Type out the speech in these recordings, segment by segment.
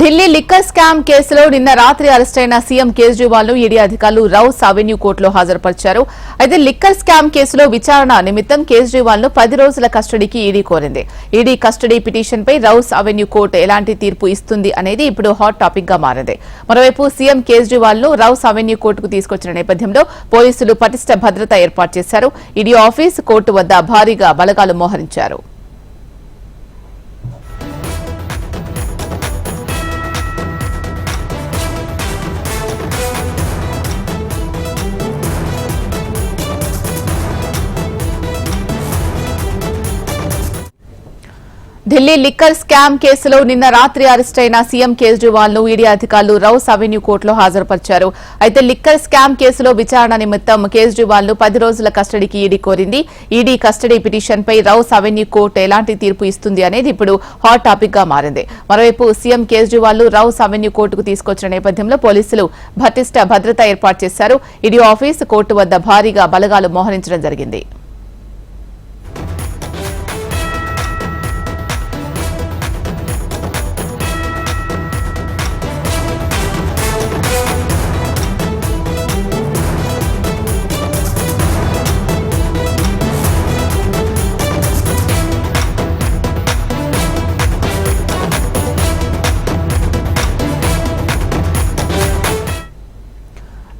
Delhi liquor scam కేసులో నిన్న రాత్రి అరెస్టైన సీఎం కేజ్రీవాల్ ను ఈడీ అధికారులు రౌస్ అవెన్యూ కోర్టులో హాజరుపరిచారు. అయితే లిక్కర్ స్కామ్ కేసులో విచారణ నిమిత్తం కేజ్రీవాల్ ను 10 రోజుల కస్టడీకి ఈడీ కోరింది. ఈడీ కస్టడీ పిటిషన్ పై రౌస్ అవెన్యూ కోర్టు ఎలాంటి తీర్పు ఇస్తుంది అనేది ఇప్పుడు హాట్ టాపిక్ గా మారింది. మరోవైపు సీఎం కేజ్రీవాల్ ను రౌస్ అవెన్యూ కోర్టుకు తీసుకొచ్చిన నేపథ్యంలో పోలీసులు పటిష్ట భద్రత ఏర్పాటు చేశారు. ఈడీ ఆఫీస్ కోర్టు వద్ద భారీగా బలగాలు మోహరించారు. ఢిల్లీ లిక్కర్ స్కామ్ కేసులో నిన్న రాత్రి అరెస్టైన సీఎం కేజ్రీవాల్ ను ఈడీ అధికారులు రౌస్ అవెన్యూ కోర్టులో హాజరుపరిచారు. అయితే లిక్కర్ స్కామ్ కేసులో విచారణ నిమిత్తం కేజ్రీవాల్ ను 10 రోజుల కస్టడీకి ఈడీ కోరింది. ఈడీ కస్టడీ పిటిషన్ పై రౌస్ అవెన్యూ కోర్టు ఎలాంటి తీర్పు ఇస్తుంది అనేది ఇప్పుడు హాట్ టాపిక్ గా మారింది. మరోవైపు సీఎం కేజ్రీవాల్ ను రౌస్ అవెన్యూ కోర్టుకు తీసుకొచ్చిన నేపథ్యంలో పోలీసులు పటిష్ట భద్రత ఏర్పాటు చేశారు. ఈడీ ఆఫీస్ కోర్టు వద్ద భారీగా బలగాలు మోహరించడం జరిగింది.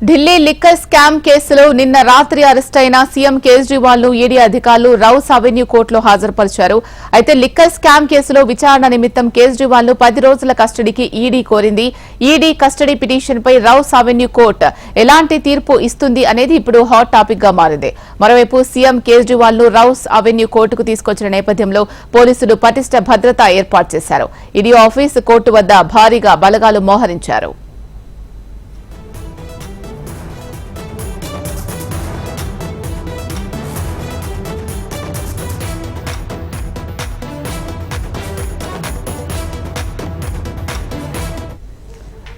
ఢిల్లీ లిక్కర్ స్కామ్ కేసులో నిన్న రాత్రి అరెస్టైన సీఎం కేజ్రీవాల్ ను ఈడీ అధికారులు రౌస్ అవెన్యూ కోర్టులో హాజరుపరిచారు. అయితే లిక్కర్ స్కామ్ కేసులో విచారణ నిమిత్తం కేజ్రీవాల్ ను 10 రోజుల కస్టడీకి ఈడీ కోరింది. ఈడీ కస్టడీ పిటిషన్ పై రౌస్ అవెన్యూ కోర్టు ఎలాంటి తీర్పు ఇస్తుంది అనేది ఇప్పుడు హాట్ టాపిక్ గా మారింది. మరోవైపు సీఎం కేజ్రీవాల్ ను రౌస్ అవెన్యూ కోర్టుకు తీసుకొచ్చిన నేపథ్యంలో పోలీసులు పటిష్ట భద్రత ఏర్పాటు చేశారు. ఈడీ ఆఫీస్ కోర్టు వద్ద భారీగా బలగాలు మోహరించారు.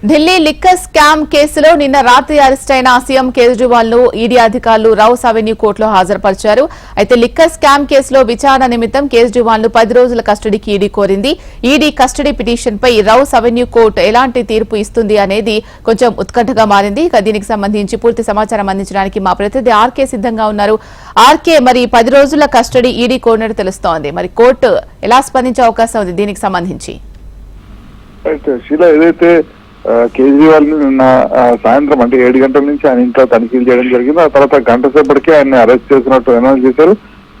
ఢిల్లీ లిక్కర్ స్కామ్ కేసులో నిన్న రాత్రి అరెస్టైన సీఎం కేజ్రీవాల్ ను ఈడీ అధికారులు రౌస్ అవెన్యూ కోర్టులో హాజరుపరిచారు. అయితే లిక్కర్ స్కామ్ కేసులో విచారణ నిమిత్తం కేజ్రీవాల్ ను 10 రోజుల కస్టడీకి ఈడీ కోరింది. ఈడీ కస్టడీ పిటిషన్ పై రౌస్ అవెన్యూ కోర్టు ఎలాంటి తీర్పు ఇస్తుంది అనేది కొంచెం ఉత్కంఠగా మారింది. ఇక దీనికి సంబంధించి పూర్తి సమాచారం అందించడానికి మా ప్రతినిధి ఆర్కే సిద్ధంగా ఉన్నారు. ఆర్కే, మరి 10 రోజుల కస్టడీ ఈడీ కోరినట్టు తెలుస్తోంది. మరి కోర్టు ఎలా స్పందించే అవకాశం ఉంది దీనికి సంబంధించి? ఏదైతే కేజ్రీవాల్ నిన్న సాయంత్రం అంటే 7 గంటల నుంచి ఆయన ఇంట్లో తనిఖీలు చేయడం జరిగింది. ఆ తర్వాత గంట సేపటికి ఆయన అరెస్ట్ చేసినట్టు అనౌన్స్ చేశారు.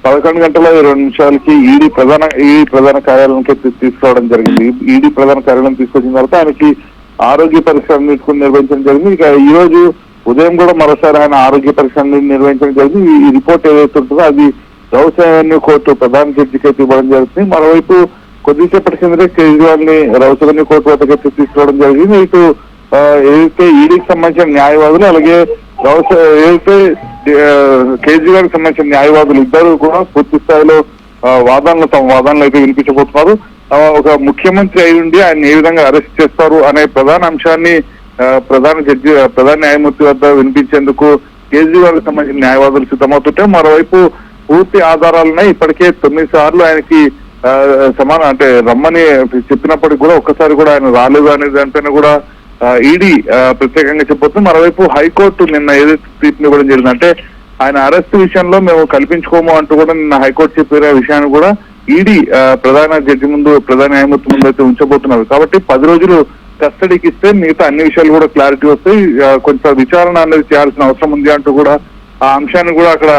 11 గంటల 20 నిమిషాలకి ఈడీ ప్రధాన కార్యాలయానికి తీసుకురావడం జరిగింది. ఈడీ ప్రధాన కార్యాలయం తీసుకొచ్చిన తర్వాత ఆయనకి ఆరోగ్య పరీక్షలు నిర్వహించడం జరిగింది. ఇక ఈ రోజు ఉదయం కూడా మరోసారి ఆయన ఆరోగ్య పరీక్షలు నిర్వహించడం జరిగింది. ఈ రిపోర్ట్ ఏదైతే ఉంటుందో అది రౌస్ అవెన్యూ కోర్టు ప్రధాన జడ్జికి అయితే ఇవ్వడం జరుగుతుంది. మరోవైపు కొద్దిసేపటి కిందనే కేజ్రీవాల్ ని రౌస్ అవెన్యూ కోర్టు వద్దకు తీసుకురావడం జరిగింది. ఇటు ఏదైతే ఈడీకి సంబంధించిన న్యాయవాదులు అలాగే ఏదైతే కేజ్రీవాల్ కి సంబంధించిన న్యాయవాదులు ఇద్దరు కూడా పూర్తి స్థాయిలో తమ వాదనలు అయితే వినిపించబోతున్నారు. ఒక ముఖ్యమంత్రి అయి ఉండి ఆయన ఏ విధంగా అరెస్ట్ చేస్తారు అనే ప్రధాన అంశాన్ని ప్రధాన న్యాయమూర్తి వద్ద వినిపించేందుకు కేజ్రీవాల్ కి సంబంధించిన న్యాయవాదులు సిద్ధమవుతుంటే, మరోవైపు పూర్తి ఆధారాలున్నాయి. ఇప్పటికే 9 సార్లు ఆయనకి రమ్మని చెప్పినప్పటికీ కూడా ఒక్కసారి కూడా ఆయన రాలేదు అనే దానిపైన కూడా ఈడీ ప్రత్యేకంగా చెప్పొచ్చు. మరోవైపు హైకోర్టు నిన్న ఏదైతే తీర్పుని ఇవ్వడం జరిగింది, అంటే ఆయన అరెస్ట్ విషయంలో మేము కల్పించుకోము అంటూ కూడా నిన్న హైకోర్టు చెప్పిన విషయాన్ని కూడా ఈడీ ప్రధాన జడ్జి ముందు, ప్రధాన న్యాయమూర్తి ముందు అయితే ఉంచబోతున్నారు. కాబట్టి 10 రోజులు కస్టడీకి ఇస్తే మిగతా అన్ని విషయాలు కూడా క్లారిటీ వస్తాయి. కొంచెం విచారణ అనేది చేయాల్సిన అవసరం ఉంది అంటూ కూడా ఆ అంశాన్ని కూడా అక్కడ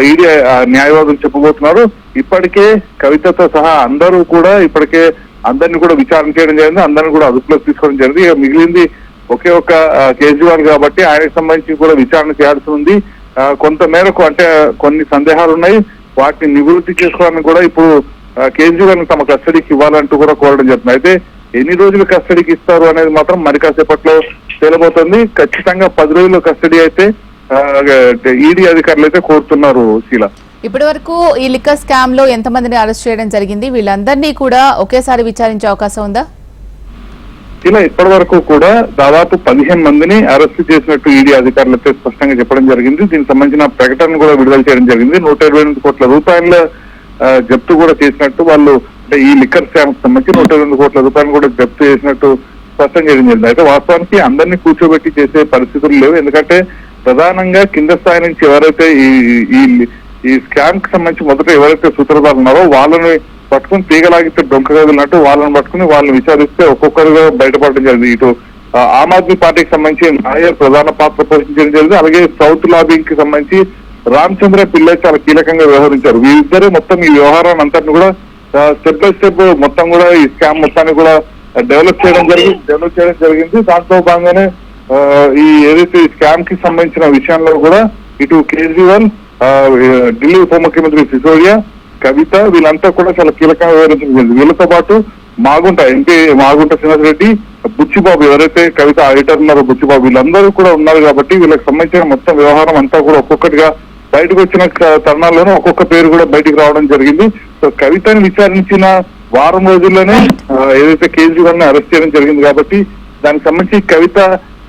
ఈడీ న్యాయవాదులు చెప్పబోతున్నారు. ఇప్పటికే కవితతో సహా అందరూ కూడా ఇప్పటికే అందరినీ కూడా విచారణ చేయడం జరిగింది. అందరినీ కూడా అదుపులోకి తీసుకోవడం జరిగింది. ఇక మిగిలింది ఒకే ఒక కేజ్రీవాల్ కాబట్టి ఆయనకు సంబంధించి కూడా విచారణ చేయాల్సి ఉంది. కొంత మేరకు అంటే కొన్ని సందేహాలు ఉన్నాయి, వాటిని నివృత్తి చేసుకోవడానికి కూడా ఇప్పుడు కేజ్రీవాల్ ని తమ కస్టడీకి ఇవ్వాలంటూ కూడా కోరడం జరుగుతుంది. అయితే ఎన్ని రోజులు కస్టడీకి ఇస్తారు అనేది మాత్రం మరి కాసేపట్లో తేలబోతుంది. ఖచ్చితంగా 10 రోజుల కస్టడీ అయితే ఈడీ అధికారులు అయితే కోరుతున్నారు. శీల, ఇప్పటి వరకు ఈ లిక్కర్ స్కామ్ లో ఎంతమందిని అరెస్ట్ చేయడం జరిగింది? వీళ్ళందరినీ కూడా ఒకేసారి విచారించే అవకాశం ఉందా? ఇలా ఇప్పటి వరకు కూడా దాదాపు 15 మందిని అరెస్ట్ చేసినట్టు ఈడీ అధికారులు అయితే స్పష్టంగా చెప్పడం జరిగింది. దీనికి సంబంధించిన ప్రకటన కూడా విడుదల చేయడం జరిగింది. 128 కోట్ల రూపాయల జప్తు కూడా చేసినట్టు వాళ్ళు అంటే ఈ లిక్కర్ స్కామ్ కి సంబంధించి 102 కోట్ల రూపాయలు కూడా జప్తు చేసినట్టు స్పష్టం చేయడం జరిగింది. అయితే వాస్తవానికి అందరినీ కూర్చోబెట్టి చేసే పరిస్థితులు లేవు. ఎందుకంటే ప్రధానంగా కింద స్థాయి నుంచి ఎవరైతే ఈ స్కామ్ కి సంబంధించి మొదట ఎవరైతే సూత్రధారులు ఉన్నారో వాళ్ళని పట్టుకుని తీగలాగితే డొంక కదిలినట్టు వాళ్ళని పట్టుకుని వాళ్ళని విచారిస్తే ఒక్కొక్కరుగా బయటపడడం జరిగింది. ఇటు ఆమ్ ఆద్మీ పార్టీకి సంబంధించి నాయర్ ప్రధాన పాత్ర పోషించడం జరిగింది. అలాగే సౌత్ లాబింగ్ కి సంబంధించి రామచంద్ర పిల్లై చాలా కీలకంగా వ్యవహరించారు. వీరిద్దరే మొత్తం ఈ వ్యవహారాన్ని అంతటిని కూడా స్టెప్ బై స్టెప్ మొత్తం కూడా ఈ స్కామ్ మొత్తాన్ని కూడా డెవలప్ చేయడం జరిగింది. దాంట్లో భాగంగానే ఈ ఏదైతే ఈ స్కామ్ కి సంబంధించిన విషయంలో కూడా ఇటు కేజ్రీవాల్, ఢిల్లీ ఉప ముఖ్యమంత్రి సిసోడియా, కవిత వీళ్ళంతా కూడా చాలా కీలకంగా వ్యవహరించడం జరిగింది. వీళ్ళతో పాటు ఎంపీ మాగుంట శ్రీనివాస్ రెడ్డి, బుచ్చిబాబు ఎవరైతే కవిత ఆడిటర్ ఉన్నారో బుచ్చిబాబు వీళ్ళందరూ కూడా ఉన్నారు. కాబట్టి వీళ్ళకి సంబంధించిన మొత్తం వ్యవహారం అంతా కూడా ఒక్కొక్కటిగా బయటకు వచ్చిన తరుణాల్లోనే ఒక్కొక్క పేరు కూడా బయటకు రావడం జరిగింది. సో కవితని విచారించిన వారం రోజుల్లోనే ఏదైతే కేజ్రీవాల్ ని అరెస్ట్ చేయడం జరిగింది. కాబట్టి దానికి సంబంధించి కవిత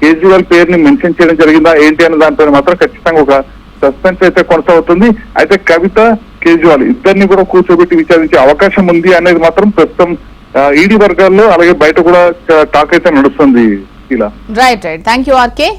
కేజ్రీవాల్ పేరుని మెన్షన్ చేయడం జరిగిందా ఏంటి అనే దానిపైన మాత్రం ఖచ్చితంగా ఒక సస్పెన్స్ అయితే కొనసాగుతుంది. అయితే కవిత, కేజ్రీవాల్ ఇద్దరిని కూడా కూర్చోబెట్టి విచారించే అవకాశం ఉంది అనేది మాత్రం ప్రస్తుతం ఈడీ వర్గాల్లో అలాగే బయట కూడా టాక్ అయితే నడుస్తుంది. ఇలా రైట్. Thank you RK.